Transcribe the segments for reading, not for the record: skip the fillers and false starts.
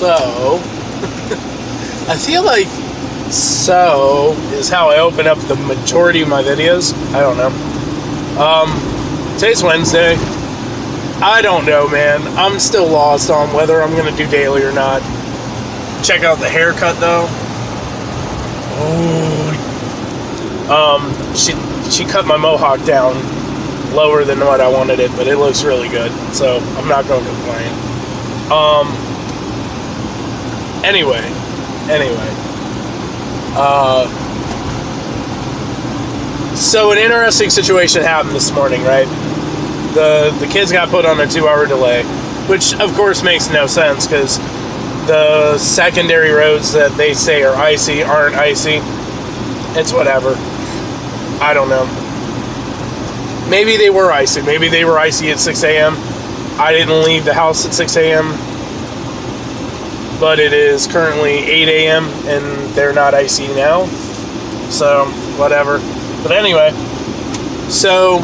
So, I feel like so is how I open up the majority of my videos. I don't know. Today's Wednesday. I don't know, man. I'm still lost on whether I'm going to do daily or not. Check out the haircut, though. Oh. She cut my mohawk down lower than what I wanted it, but it looks really good, so I'm not going to complain. Anyway. So an interesting situation happened this morning, right? The kids got put on a 2-hour delay, which of course makes no sense because the secondary roads that they say are icy aren't icy. It's whatever. I don't know. Maybe they were icy. Maybe they were icy at 6 a.m. I didn't leave the house at 6 a.m. But it is currently 8 a.m. and they're not icy now. So, whatever. But anyway, so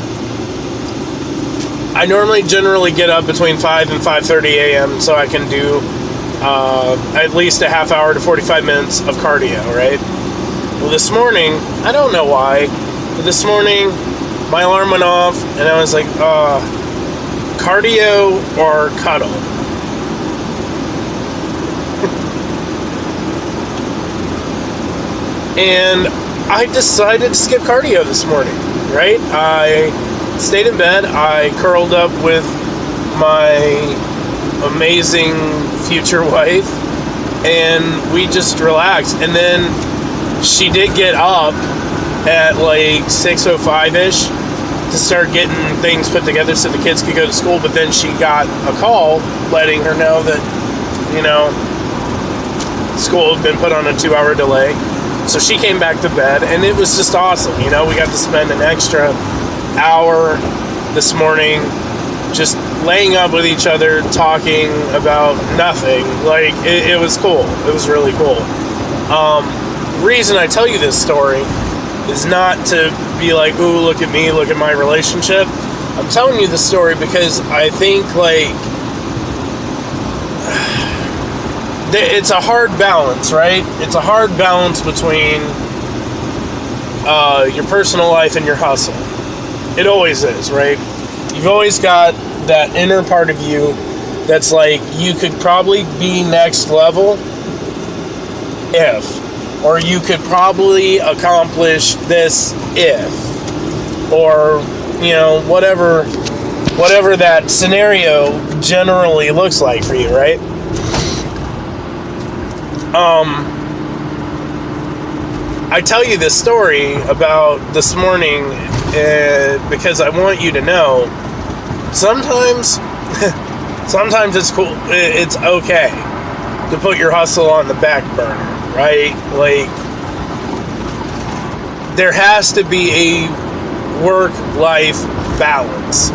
I generally get up between 5 and 5:30 a.m. so I can do at least a half hour to 45 minutes of cardio, right? Well, this morning, I don't know why, but this morning my alarm went off and I was like, cardio or cuddle? And I decided to skip cardio this morning, right? I stayed in bed. I curled up with my amazing future wife, and we just relaxed. And then she did get up at like 6:05-ish to start getting things put together so the kids could go to school, but then she got a call letting her know that, school had been put on a 2-hour delay. So she came back to bed, and it was just awesome. We got to spend an extra hour this morning just laying up with each other, talking about nothing. Like, it was cool. It was really cool. The reason I tell you this story is not to be like, ooh, look at me, look at my relationship. I'm telling you this story because I think, it's a hard balance, right? It's a hard balance between your personal life and your hustle. It always is, right? You've always got that inner part of you that's like, you could probably be next level or you could probably accomplish this if, or, whatever that scenario generally looks like for you, right? I tell you this story about this morning because I want you to know sometimes it's cool. It's okay to put your hustle on the back burner, right? Like, there has to be a work-life balance.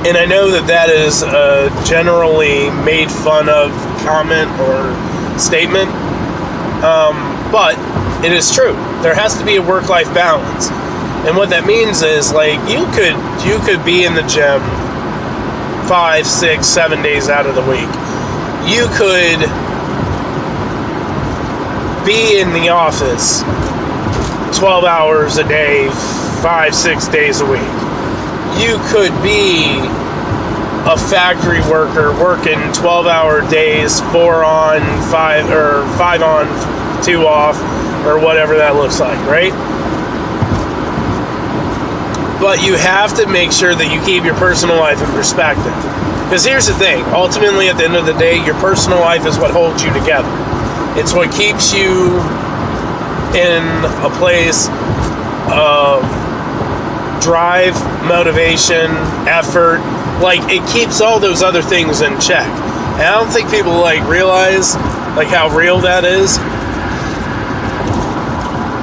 And I know that is a generally made fun of comment or statement, but it is true. There has to be a work-life balance, and what that means is, like, you could be in the gym 5, 6, 7 days out of the week. You could be in the office 12 hours a day, 5, 6 days a week. You could be a factory worker working 12-hour days, 4 on, 5, or 5 on, 2 off, or whatever that looks like, right? But you have to make sure that you keep your personal life in perspective. Because here's the thing, ultimately at the end of the day, your personal life is what holds you together. It's what keeps you in a place of drive, motivation, effort. Like, it keeps all those other things in check. And I don't think people realize how real that is.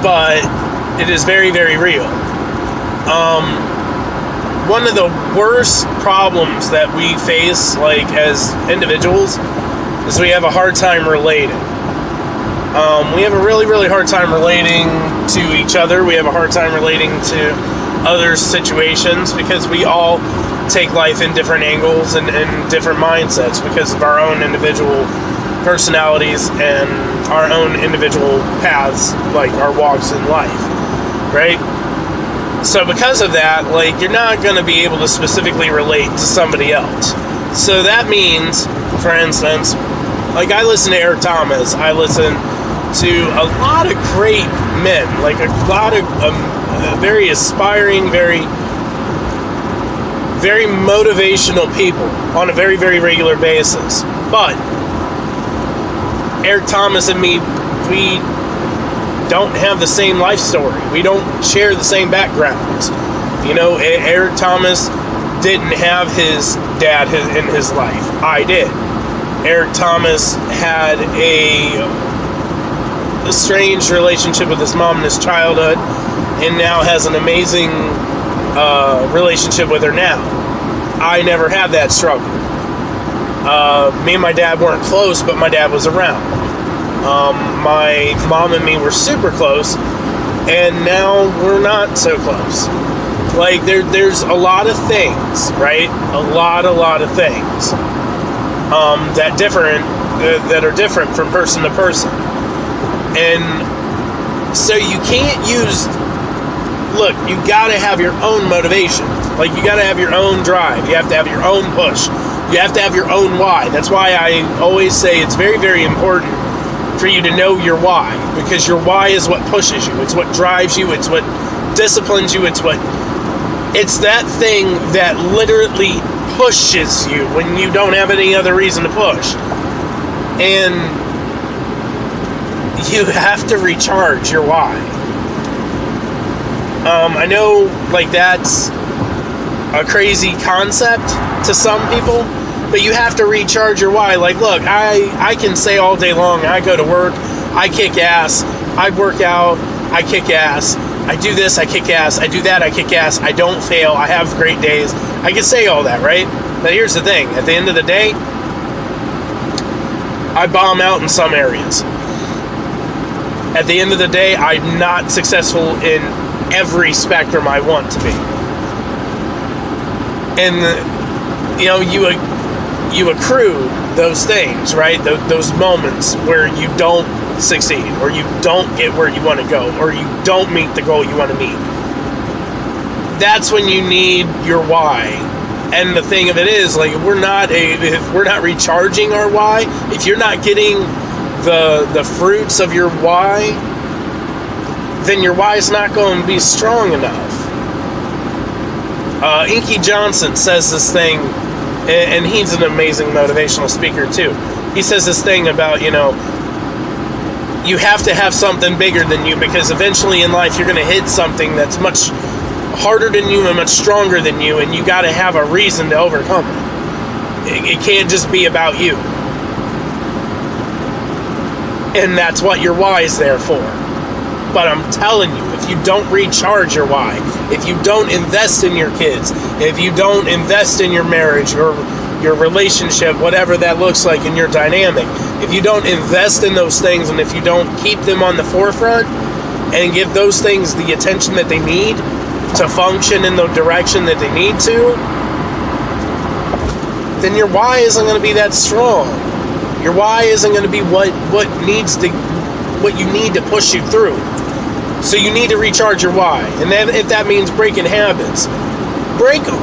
But it is very, very real. One of the worst problems that we face as individuals is we have a hard time relating. We have a really, really hard time relating to each other. We have a hard time relating to other situations, because we all take life in different angles and different mindsets because of our own individual personalities and our own individual paths, like our walks in life, right? So because of that, like, you're not going to be able to specifically relate to somebody else. So that means, for instance, like, I listen to Eric Thomas, I listen to a lot of great men, like a lot of very aspiring, very motivational people on a very, very regular basis. But Eric Thomas and me, we don't have the same life story. We don't share the same backgrounds. You know, Eric Thomas didn't have his dad in his life. I did. Eric Thomas had a strange relationship with his mom in his childhood, and now has an amazing relationship with her now. I never had that struggle. Me and my dad weren't close, but my dad was around. My mom and me were super close, and now we're not so close. Like, there's a lot of things, right? A lot of things that are different from person to person. And so you can't look, you gotta have your own motivation. Like, you gotta have your own drive. You have to have your own push. You have to have your own why. That's why I always say it's very, very important for you to know your why, because your why is what pushes you. It's what drives you. It's what disciplines you. It's that thing that literally pushes you when you don't have any other reason to push. And you have to recharge your why. I know, like, that's a crazy concept to some people, but you have to recharge your why. Like, look, I can say all day long, I go to work, I kick ass, I work out, I kick ass, I do this, I kick ass, I do that, I kick ass, I don't fail, I have great days. I can say all that, right? But here's the thing, at the end of the day, I bomb out in some areas. At the end of the day, I'm not successful in every spectrum I want to be. And, you know, you accrue those things, right? Those moments where you don't succeed, or you don't get where you want to go, or you don't meet the goal you want to meet. That's when you need your why. And the thing of it is, like, if we're not recharging our why, if you're not getting the fruits of your why, then your why is not going to be strong enough. Inky Johnson says this thing, and he's an amazing motivational speaker too. He says this thing about, you know, you have to have something bigger than you, because eventually in life you're going to hit something that's much harder than you and much stronger than you, and you got to have a reason to overcome it. It can't just be about you. And that's what your why is there for. But I'm telling you, if you don't recharge your why, if you don't invest in your kids, if you don't invest in your marriage, your relationship, whatever that looks like in your dynamic, if you don't invest in those things, and if you don't keep them on the forefront and give those things the attention that they need to function in the direction that they need to, then your why isn't going to be that strong. Your why isn't going to be what you need to push you through. So you need to recharge your why. And then if that means breaking habits, break them.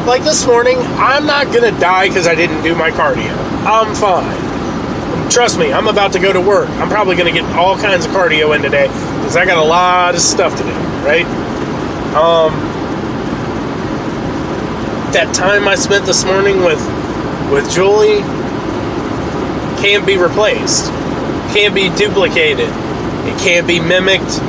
Like this morning, I'm not going to die because I didn't do my cardio. I'm fine. Trust me, I'm about to go to work. I'm probably going to get all kinds of cardio in today because I got a lot of stuff to do, right? That time I spent this morning with Julie can't be replaced. Can't be duplicated. It can't be mimicked.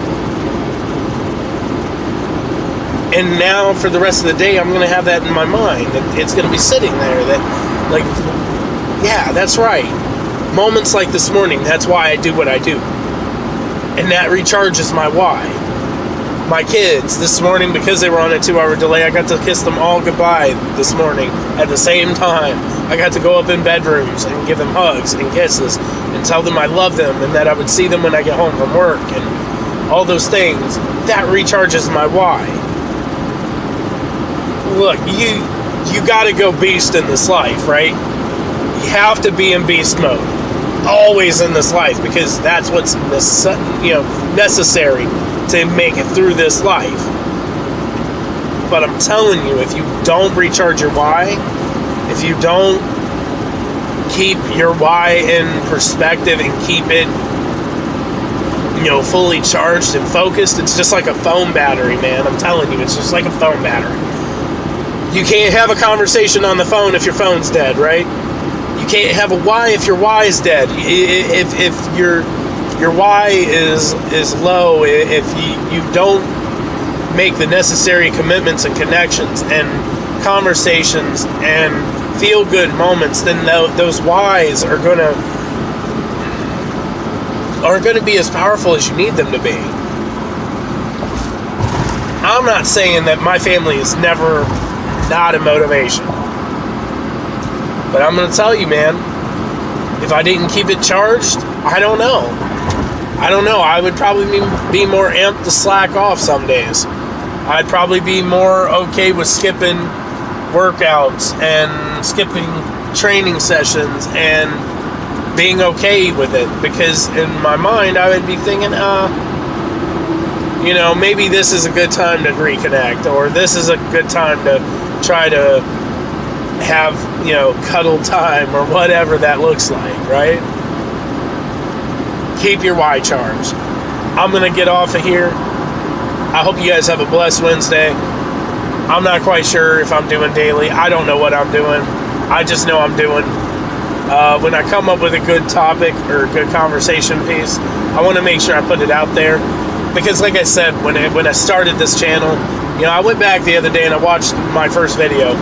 And now for the rest of the day, I'm going to have that in my mind. It's going to be sitting there that, like, yeah, that's right. Moments like this morning, that's why I do what I do. And that recharges my why. My kids, this morning, because they were on a 2-hour delay, I got to kiss them all goodbye this morning at the same time. I got to go up in bedrooms and give them hugs and kisses and tell them I love them and that I would see them when I get home from work and all those things. That recharges my why. look, you got to go beast in this life, right? You have to be in beast mode always in this life, because that's what's necessary to make it through this life. But I'm telling you, if you don't recharge your why, if you don't keep your why in perspective and keep it, fully charged and focused, it's just like a phone battery, man. I'm telling you, it's just like a phone battery. You can't have a conversation on the phone if your phone's dead, right? You can't have a why if your why is dead. If your why is low, if you don't make the necessary commitments and connections and conversations and feel good moments, then those whys are gonna be as powerful as you need them to be. I'm not saying that my family is never not a motivation, but I'm gonna tell you, man, if I didn't keep it charged, I don't know. I would probably be more amped to slack off some days. I'd probably be more okay with skipping workouts and skipping training sessions and being okay with it, because in my mind I would be thinking, maybe this is a good time to reconnect, or this is a good time to try to have, cuddle time, or whatever that looks like, right? Keep your why charged. I'm going to get off of here. I hope you guys have a blessed Wednesday. I'm not quite sure if I'm doing daily. I don't know what I'm doing. I just know I'm doing. When I come up with a good topic or a good conversation piece, I want to make sure I put it out there. Because like I said, when I started this channel, I went back the other day and I watched my first video.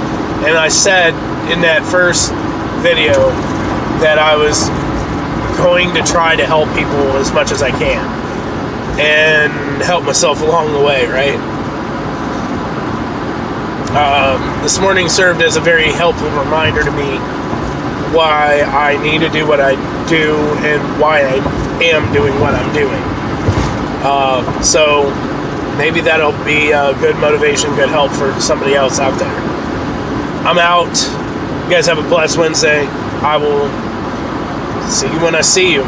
And I said in that first video that I was going to try to help people as much as I can. And help myself along the way, right? This morning served as a very helpful reminder to me why I need to do what I do and why I am doing what I'm doing. So maybe that'll be a good motivation, good help for somebody else out there. I'm out. You guys have a blessed Wednesday. I will see you when I see you.